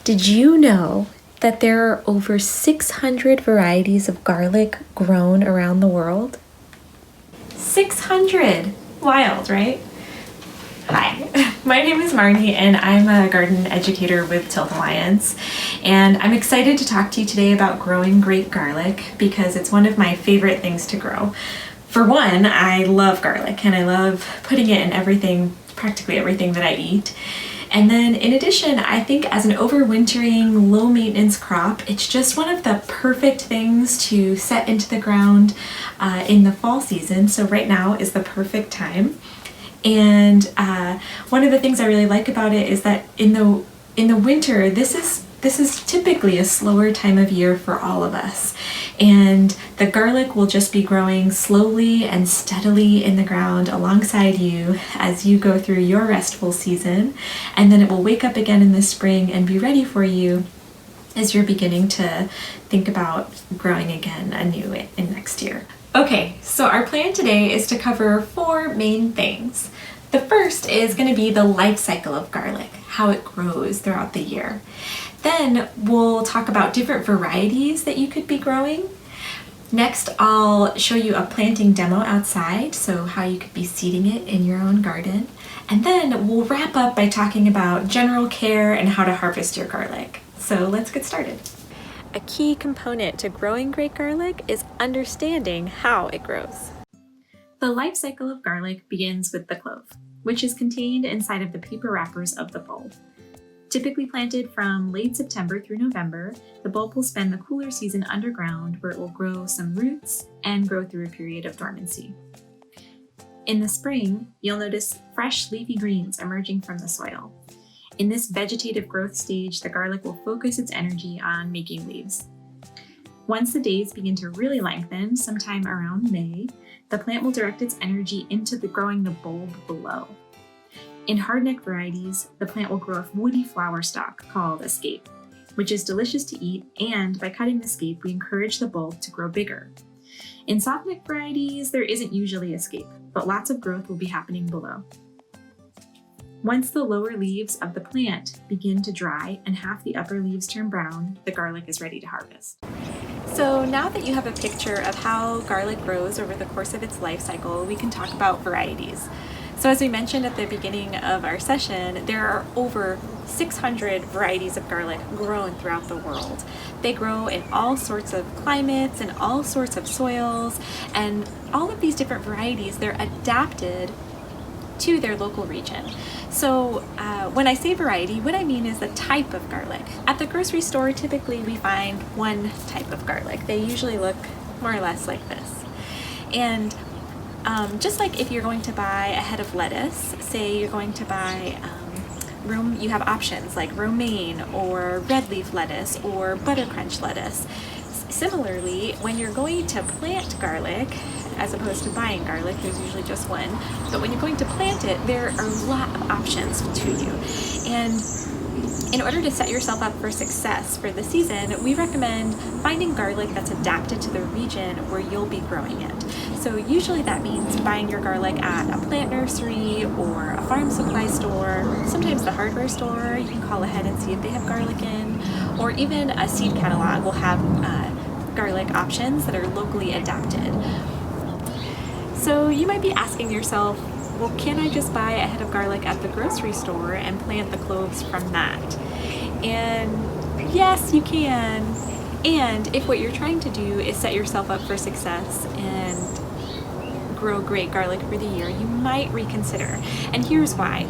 Did you know that there are over 600 varieties of garlic grown around the world? 600! Wild, right? Hi, my name is Marnie and I'm a garden educator with Tilt Alliance, and I'm excited to talk to you today about growing great garlic because it's one of my favorite things to grow. For one, I love garlic and I love putting it in everything, practically everything that I eat. And then in addition, I think as an overwintering, low maintenance crop, it's just one of the perfect things to set into the ground in the fall season. So right now is the perfect time. And one of the things I really like about it is that in the winter, this is typically a slower time of year for all of us. And the garlic will just be growing slowly and steadily in the ground alongside you as you go through your restful season. And then it will wake up again in the spring and be ready for you as you're beginning to think about growing again anew in next year. Okay, so our plan today is to cover 4 main things. The first is going to be the life cycle of garlic, how it grows throughout the year. Then we'll talk about different varieties that you could be growing. Next, I'll show you a planting demo outside, so how you could be seeding it in your own garden. And then we'll wrap up by talking about general care and how to harvest your garlic. So let's get started. A key component to growing great garlic is understanding how it grows. The life cycle of garlic begins with the clove, which is contained inside of the paper wrappers of the bulb. Typically planted from late September through November, the bulb will spend the cooler season underground where it will grow some roots and grow through a period of dormancy. In the spring, you'll notice fresh leafy greens emerging from the soil. In this vegetative growth stage, the garlic will focus its energy on making leaves. Once the days begin to really lengthen, sometime around May, the plant will direct its energy into growing the bulb below. In hardneck varieties, the plant will grow a woody flower stalk called a scape, which is delicious to eat, and by cutting the scape, we encourage the bulb to grow bigger. In softneck varieties, there isn't usually a scape, but lots of growth will be happening below. Once the lower leaves of the plant begin to dry and half the upper leaves turn brown, the garlic is ready to harvest. So now that you have a picture of how garlic grows over the course of its life cycle, we can talk about varieties. So as we mentioned at the beginning of our session, there are over 600 varieties of garlic grown throughout the world. They grow in all sorts of climates and all sorts of soils, and all of these different varieties, they're adapted to their local region. So when I say variety, what I mean is the type of garlic. At the grocery store, typically we find one type of garlic. They usually look more or less like this. And just like if you're going to buy a head of lettuce, say you're going to buy you have options like romaine or red leaf lettuce or butter crunch lettuce. Similarly, when you're going to plant garlic, as opposed to buying garlic, there's usually just one, but when you're going to plant it, there are a lot of options to you. And in order to set yourself up for success for the season, we recommend finding garlic that's adapted to the region where you'll be growing it. So usually that means buying your garlic at a plant nursery or a farm supply store, sometimes the hardware store. You can call ahead and see if they have garlic in, or even a seed catalog will have garlic options that are locally adapted. So you might be asking yourself, well, can I just buy a head of garlic at the grocery store and plant the cloves from that? And yes, you can. And if what you're trying to do is set yourself up for success and grow great garlic for the year, you might reconsider. And here's why.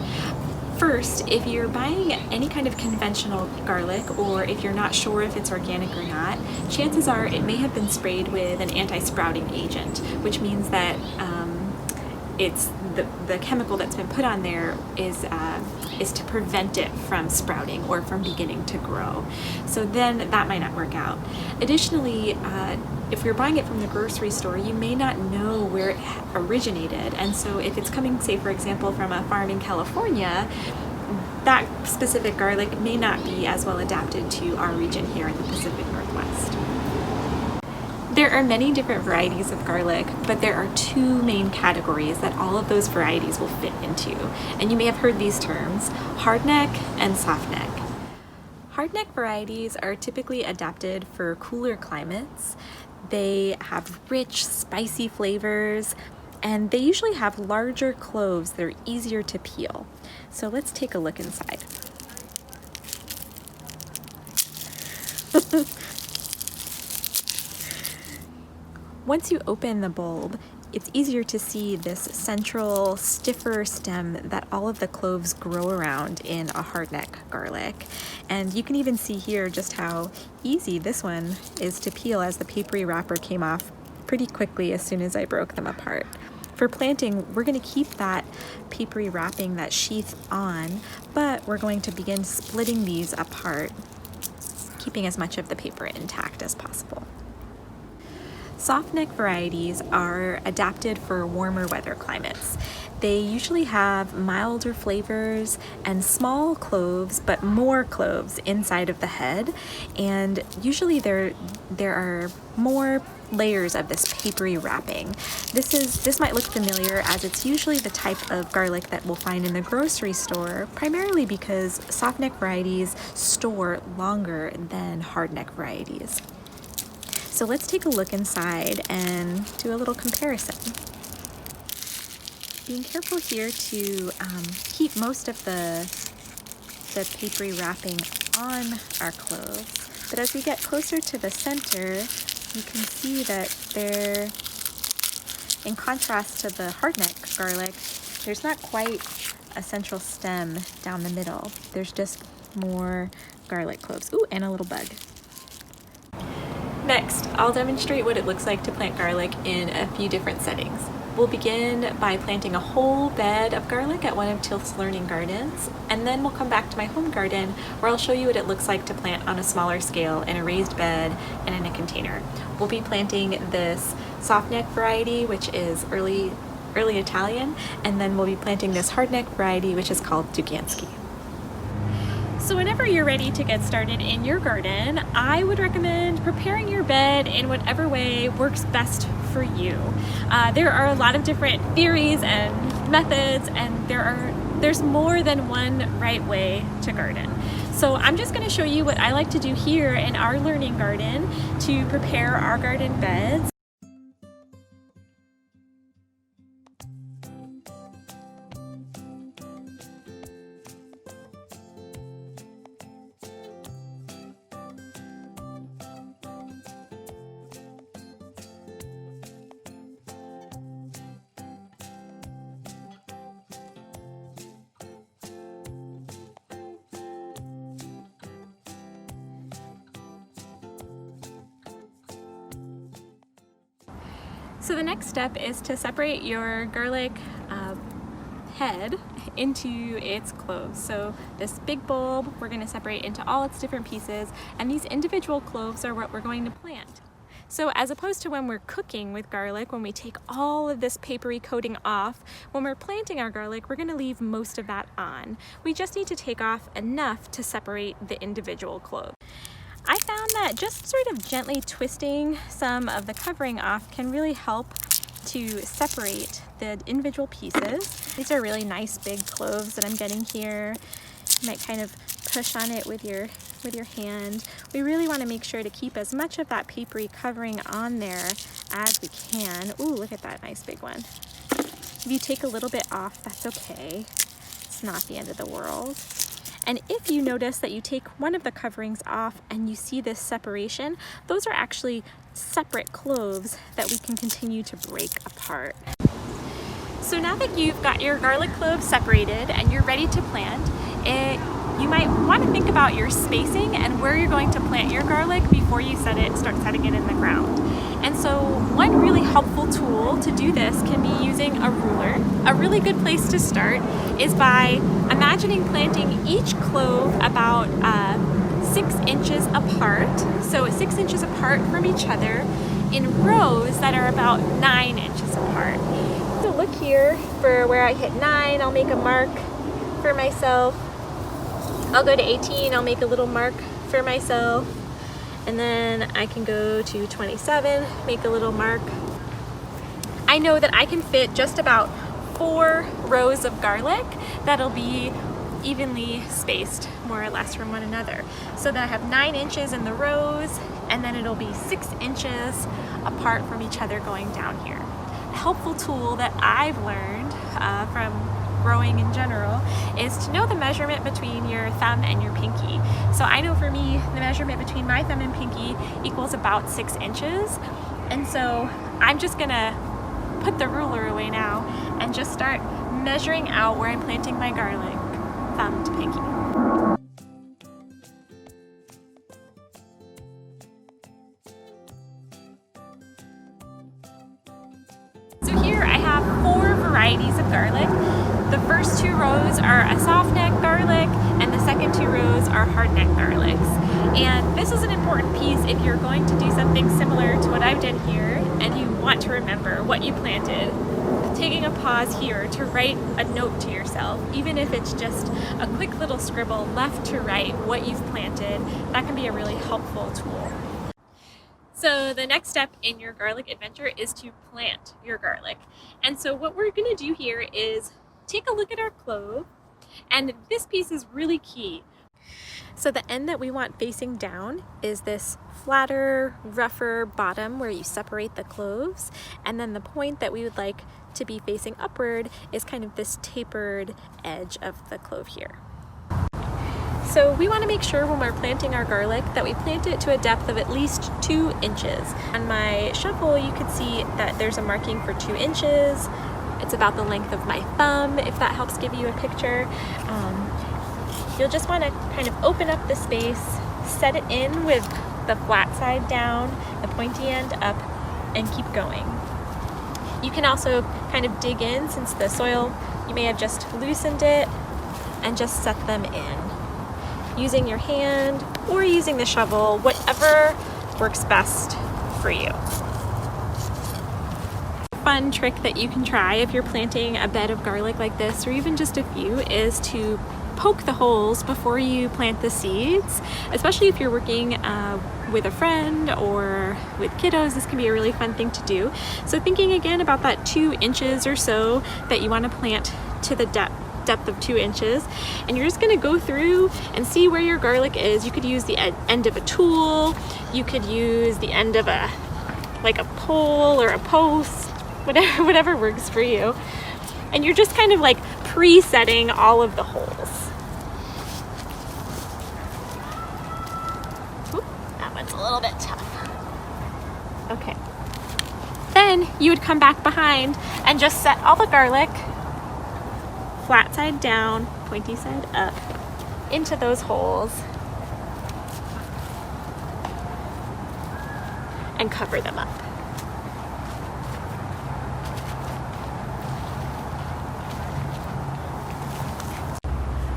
First, if you're buying any kind of conventional garlic, or if you're not sure if it's organic or not, chances are it may have been sprayed with an anti-sprouting agent, which means that it's the chemical that's been put on there is to prevent it from sprouting or from beginning to grow. So then that might not work out. Additionally, if you're buying it from the grocery store, you may not know where it originated. And so if it's coming, say, for example, from a farm in California, that specific garlic may not be as well adapted to our region here in the Pacific Northwest. There are many different varieties of garlic, but there are 2 main categories that all of those varieties will fit into. And you may have heard these terms, hardneck and softneck. Hardneck varieties are typically adapted for cooler climates. They have rich, spicy flavors, and they usually have larger cloves that are easier to peel. So let's take a look inside. Once you open the bulb, it's easier to see this central, stiffer stem that all of the cloves grow around in a hardneck garlic. And you can even see here just how easy this one is to peel, as the papery wrapper came off pretty quickly as soon as I broke them apart. For planting, we're going to keep that papery wrapping, that sheath on, but we're going to begin splitting these apart, keeping as much of the paper intact as possible. Softneck varieties are adapted for warmer weather climates. They usually have milder flavors and small cloves, but more cloves inside of the head. And usually there are more layers of this papery wrapping. This might look familiar, as it's usually the type of garlic that we'll find in the grocery store, primarily because softneck varieties store longer than hardneck varieties. So let's take a look inside and do a little comparison. Being careful here to keep most of the papery wrapping on our cloves, but as we get closer to the center, you can see that there, in contrast to the hardneck garlic, there's not quite a central stem down the middle. There's just more garlic cloves. Ooh, and a little bug. Next, I'll demonstrate what it looks like to plant garlic in a few different settings. We'll begin by planting a whole bed of garlic at one of Tilth's Learning Gardens, and then we'll come back to my home garden where I'll show you what it looks like to plant on a smaller scale in a raised bed and in a container. We'll be planting this softneck variety, which is early Italian, and then we'll be planting this hardneck variety, which is called Dugansky. So whenever you're ready to get started in your garden, I would recommend preparing your bed in whatever way works best for you. There are a lot of different theories and methods, and there's more than one right way to garden. So I'm just going to show you what I like to do here in our learning garden to prepare our garden beds. So the next step is to separate your garlic head into its cloves. So this big bulb, we're going to separate into all its different pieces, and these individual cloves are what we're going to plant. So as opposed to when we're cooking with garlic, when we take all of this papery coating off, when we're planting our garlic, we're going to leave most of that on. We just need to take off enough to separate the individual cloves. I found that just sort of gently twisting some of the covering off can really help to separate the individual pieces. These are really nice big cloves that I'm getting here. You might kind of push on it with your hand. We really want to make sure to keep as much of that papery covering on there as we can. Ooh, look at that nice big one. If you take a little bit off, that's okay. It's not the end of the world. And if you notice that you take one of the coverings off and you see this separation, those are actually separate cloves that we can continue to break apart. So now that you've got your garlic cloves separated and you're ready to plant, you might want to think about your spacing and where you're going to plant your garlic before you start setting it in the ground. And so one really helpful tool to do this can be using a ruler. A really good place to start is by imagining planting each clove about 6 inches apart. So 6 inches apart from each other in rows that are about 9 inches apart. So look here for where I hit 9, I'll make a mark for myself. I'll go to 18, I'll make a little mark for myself. And then I can go to 27, make a little mark. I know that I can fit just about 4 rows of garlic that'll be evenly spaced more or less from one another, so that I have 9 inches in the rows, and then it'll be 6 inches apart from each other going down here. A helpful tool that I've learned from growing in general is to know the measurement between your thumb and your pinky. So I know for me, the measurement between my thumb and pinky equals about 6 inches. And so I'm just gonna put the ruler away now and just start measuring out where I'm planting my garlic, thumb to pinky. So here I have 4 varieties of garlic. The first 2 rows are a soft neck garlic, and the second 2 rows are hard neck garlics. And this is an important piece if you're going to do something similar to what I've done here and you want to remember what you planted. Taking a pause here to write a note to yourself, even if it's just a quick little scribble left to right what you've planted, that can be a really helpful tool. So the next step in your garlic adventure is to plant your garlic. And so what we're gonna do here is take a look at our clove, and this piece is really key. So the end that we want facing down is this flatter, rougher bottom where you separate the cloves, and then the point that we would like to be facing upward is kind of this tapered edge of the clove here. So we want to make sure when we're planting our garlic that we plant it to a depth of at least 2 inches. On my shovel you can see that there's a marking for 2 inches. It's about the length of my thumb, if that helps give you a picture. You'll just want to kind of open up the space, set it in with the flat side down, the pointy end up, and keep going. You can also kind of dig in, since the soil, you may have just loosened it, and just set them in. Using your hand or using the shovel, whatever works best for you. Fun trick that you can try if you're planting a bed of garlic like this, or even just a few, is to poke the holes before you plant the seeds, especially if you're working with a friend or with kiddos. This can be a really fun thing to do. So thinking again about that 2 inches or so that you want to plant to the depth of 2 inches, and you're just going to go through and see where your garlic is. You could use the end of a tool, you could use the end of a pole or a post, whatever works for you, and you're just kind of like pre-setting all of the holes. Oop, that one's a little bit tough. Okay, then you would come back behind and just set all the garlic flat side down, pointy side up, into those holes and cover them up.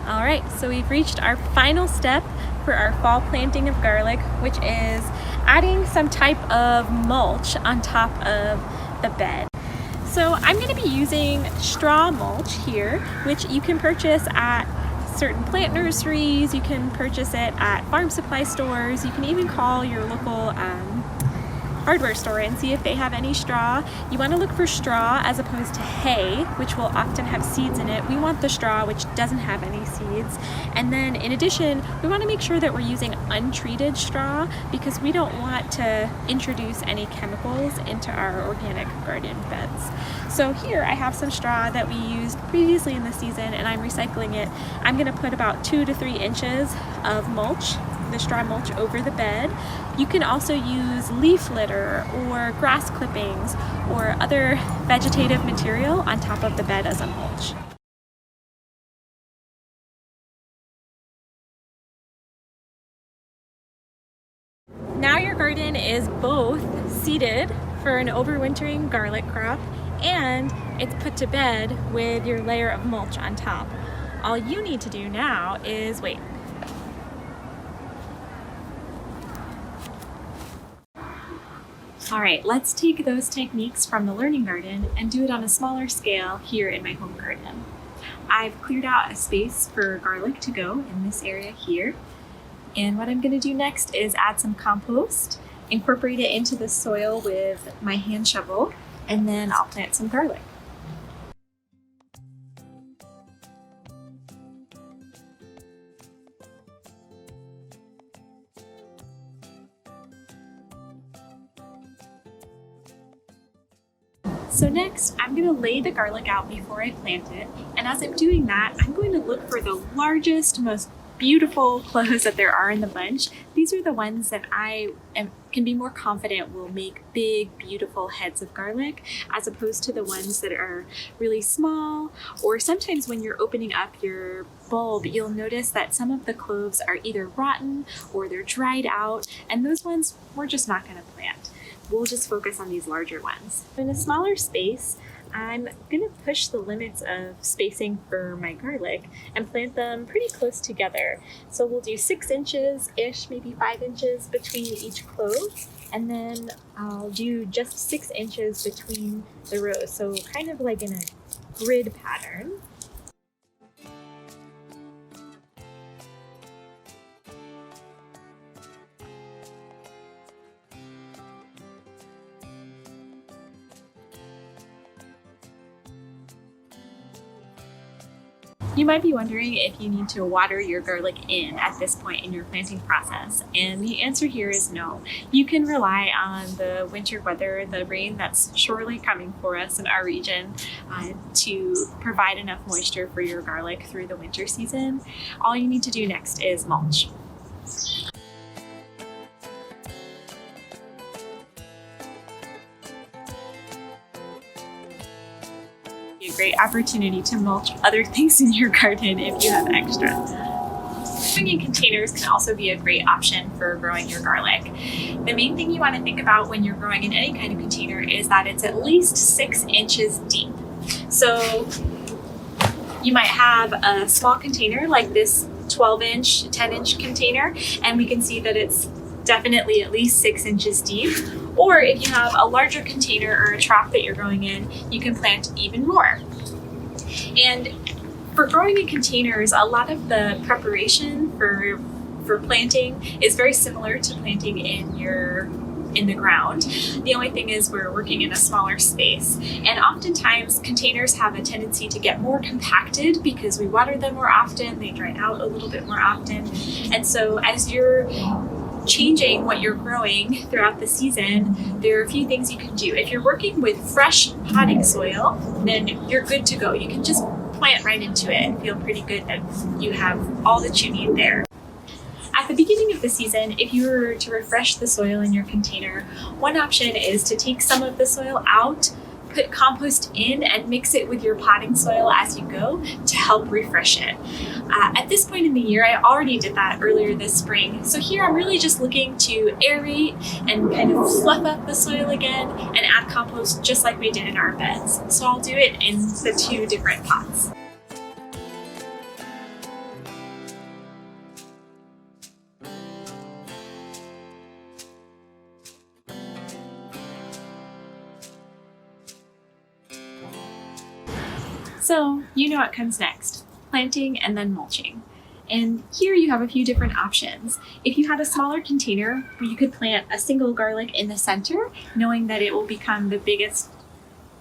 All right, so we've reached our final step for our fall planting of garlic, which is adding some type of mulch on top of the bed. So I'm going to be using straw mulch here, which you can purchase at certain plant nurseries. You can purchase it at farm supply stores. You can even call your local hardware store and see if they have any straw. You want to look for straw as opposed to hay, which will often have seeds in it. We want the straw which doesn't have any seeds. And then in addition, we want to make sure that we're using untreated straw, because we don't want to introduce any chemicals into our organic garden beds. So here I have some straw that we used previously in the season, and I'm recycling it. I'm going to put about 2 to 3 inches of mulch, the straw mulch, over the bed. You can also use leaf litter or grass clippings or other vegetative material on top of the bed as a mulch. Now your garden is both seeded for an overwintering garlic crop, and it's put to bed with your layer of mulch on top. All you need to do now is wait. All right, let's take those techniques from the learning garden and do it on a smaller scale here in my home garden. I've cleared out a space for garlic to go in this area here. And what I'm going to do next is add some compost, incorporate it into the soil with my hand shovel, and then I'll plant some garlic. So next, I'm going to lay the garlic out before I plant it, and as I'm doing that, I'm going to look for the largest, most beautiful cloves that there are in the bunch. These are the ones that can be more confident will make big, beautiful heads of garlic, as opposed to the ones that are really small, or sometimes when you're opening up your bulb, you'll notice that some of the cloves are either rotten or they're dried out, and those ones we're just not going to plant. We'll just focus on these larger ones. In a smaller space, I'm going to push the limits of spacing for my garlic and plant them pretty close together. So we'll do 6 inches-ish, maybe 5 inches between each clove, and then I'll do just 6 inches between the rows, so kind of like in a grid pattern. You might be wondering if you need to water your garlic in at this point in your planting process, and the answer here is no. You can rely on the winter weather, the rain that's surely coming for us in our region, to provide enough moisture for your garlic through the winter season. All you need to do next is mulch. A great opportunity to mulch other things in your garden if you have extra. Growing in containers can also be a great option for growing your garlic. The main thing you want to think about when you're growing in any kind of container is that it's at least 6 inches deep. So you might have a small container like this 12-inch, 10-inch container, and we can see that it's definitely at least 6 inches deep. Or if you have a larger container or a trough that you're growing in, you can plant even more. And for growing in containers, a lot of the preparation for planting is very similar to planting in the ground. The only thing is we're working in a smaller space. And oftentimes containers have a tendency to get more compacted because we water them more often, they dry out a little bit more often. And so as you're changing what you're growing throughout the season, there are a few things you can do. If you're working with fresh potting soil, then you're good to go. You can just plant right into it and feel pretty good that you have all that you need there. At the beginning of the season, if you were to refresh the soil in your container, one option is to take some of the soil out, put compost in, and mix it with your potting soil as you go to help refresh it. At this point in the year, I already did that earlier this spring. So here I'm really just looking to aerate and kind of fluff up the soil again and add compost just like we did in our beds. So I'll do it in the 2 different pots. So you know what comes next, planting and then mulching. And here you have a few different options. If you had a smaller container, you could plant a single garlic in the center, knowing that it will become the biggest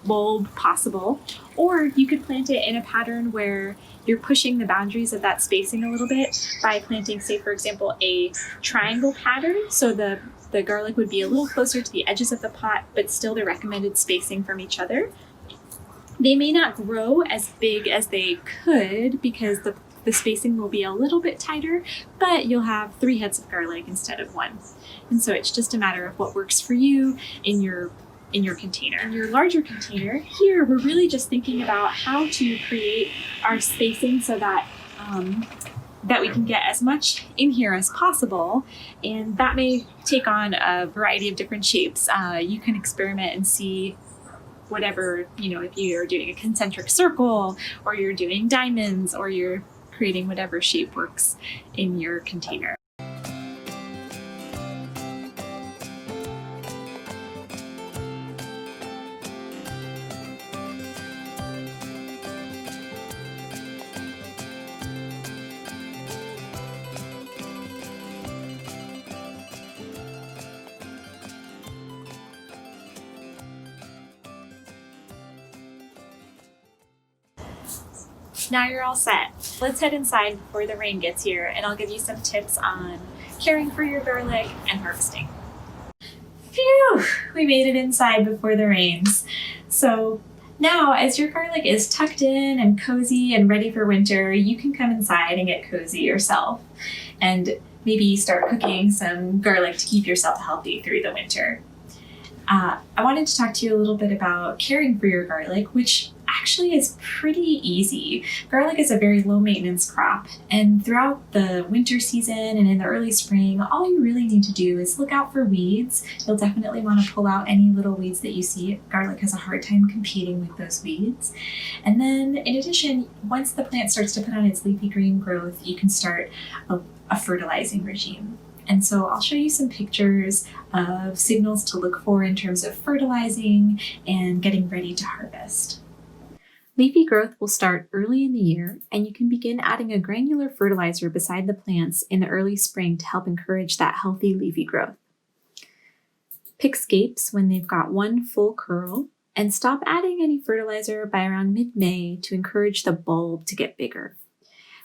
bulb possible. Or you could plant it in a pattern where you're pushing the boundaries of that spacing a little bit by planting, say for example, a triangle pattern. So the garlic would be a little closer to the edges of the pot, but still the recommended spacing from each other. They may not grow as big as they could because the spacing will be a little bit tighter, but you'll have 3 heads of garlic instead of 1. And so it's just a matter of what works for you in your container. In your larger container, here we're really just thinking about how to create our spacing so that that we can get as much in here as possible, and that may take on a variety of different shapes. You can experiment and see whatever, if you're doing a concentric circle or you're doing diamonds or you're creating whatever shape works in your container. Now you're all set. Let's head inside before the rain gets here, and I'll give you some tips on caring for your garlic and harvesting. Phew! We made it inside before the rains. So now, as your garlic is tucked in and cozy and ready for winter, you can come inside and get cozy yourself and maybe start cooking some garlic to keep yourself healthy through the winter. I wanted to talk to you a little bit about caring for your garlic, which actually is pretty easy. Garlic is a very low maintenance crop, and throughout the winter season and in the early spring, all you really need to do is look out for weeds. You'll definitely want to pull out any little weeds that you see. Garlic has a hard time competing with those weeds. And then in addition, once the plant starts to put on its leafy green growth, you can start a fertilizing regime. And so I'll show you some pictures of signals to look for in terms of fertilizing and getting ready to harvest. Leafy growth will start early in the year, and you can begin adding a granular fertilizer beside the plants in the early spring to help encourage that healthy leafy growth. Pick scapes when they've got one full curl, and stop adding any fertilizer by around mid-May to encourage the bulb to get bigger.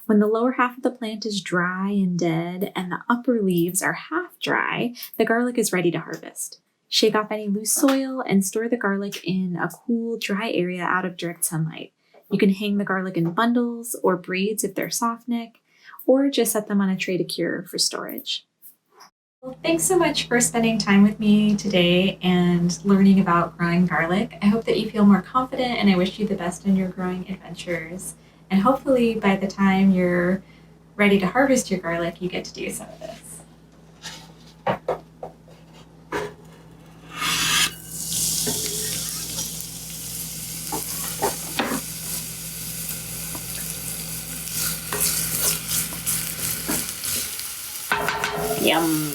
When the lower half of the plant is dry and dead and the upper leaves are half dry, the garlic is ready to harvest. Shake off any loose soil and store the garlic in a cool, dry area out of direct sunlight. You can hang the garlic in bundles or braids if they're soft neck, or just set them on a tray to cure for storage. Well, thanks so much for spending time with me today and learning about growing garlic. I hope that you feel more confident, and I wish you the best in your growing adventures. And hopefully by the time you're ready to harvest your garlic, you get to do some of this. Yum.